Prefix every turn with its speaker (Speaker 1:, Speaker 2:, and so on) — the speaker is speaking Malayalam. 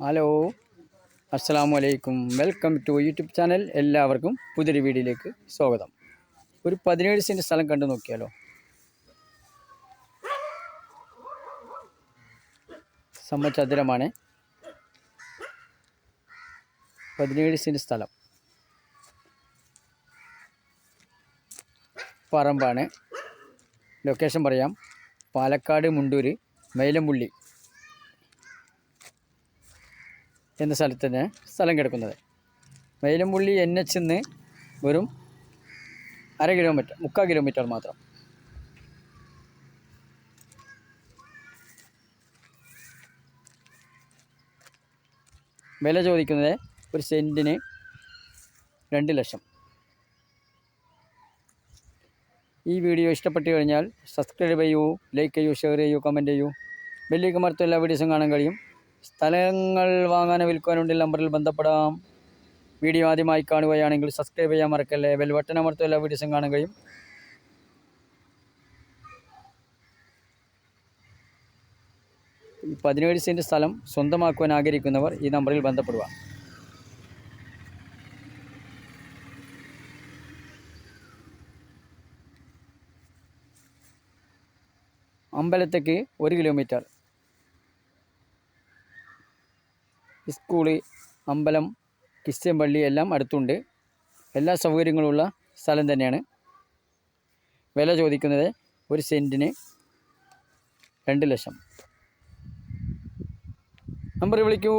Speaker 1: ഹലോ, അസ്സലാമു അലൈക്കും. Welcome to YouTube channel. എല്ലാവർക്കും പുതിയൊരു വീഡിയോയിലേക്ക് സ്വാഗതം. ഒരു 17 സെൻറ്റ് സ്ഥലം കണ്ടു നോക്കിയാലോ. സമചതുരമാണ്. 17 സെൻറ്റ് സ്ഥലം, പറമ്പാണ്. ലൊക്കേഷൻ പറയാം. പാലക്കാട് മുണ്ടൂര് മൈലമ്പുള്ളി എന്ന സ്ഥലത്ത് തന്നെ സ്ഥലം കിടക്കുന്നത്. മൈലമ്പുള്ളി NH നിന്ന് വെറും 1/2 കിലോമീറ്റർ, 3/4 കിലോമീറ്റർ മാത്രം. വില ചോദിക്കുന്നത് ഒരു സെൻറ്റിന് 2 ലക്ഷം. ഈ വീഡിയോ ഇഷ്ടപ്പെട്ടു കഴിഞ്ഞാൽ സബ്സ്ക്രൈബ് ചെയ്യൂ, ലൈക്ക് ചെയ്യൂ, ഷെയർ ചെയ്യൂ, കമൻറ്റ് ചെയ്യൂ. ബെല്ലേക്ക് മറത്ത് എല്ലാ വീഡിയോസും കാണാൻ കഴിയും. സ്ഥലങ്ങൾ വാങ്ങാനോ വിൽക്കാനുണ്ടെങ്കിൽ നമ്പറിൽ ബന്ധപ്പെടാം. വീഡിയോ ആദ്യമായി കാണുകയാണെങ്കിൽ സബ്സ്ക്രൈബ് ചെയ്യാൻ മറക്കല്ലേ. ബെൽ ബട്ടൺ അമർത്തും എല്ലാ വീഡിയോസും കാണാൻ കഴിയും. ഈ 17 സെൻറ്റ് സ്ഥലം സ്വന്തമാക്കുവാൻ ആഗ്രഹിക്കുന്നവർ ഈ നമ്പറിൽ ബന്ധപ്പെടുക. അമ്പലത്തേക്ക് 1 കിലോമീറ്റർ. സ്കൂള്, അമ്പലം, ക്രിസ്ത്യൻ പള്ളി എല്ലാം അടുത്തുണ്ട്. എല്ലാ സൗകര്യങ്ങളുള്ള സ്ഥലം തന്നെയാണ്. വില ചോദിക്കുന്നത് ഒരു സെൻറ്റിന് 2 ലക്ഷം. നമ്പർ വിളിക്കൂ.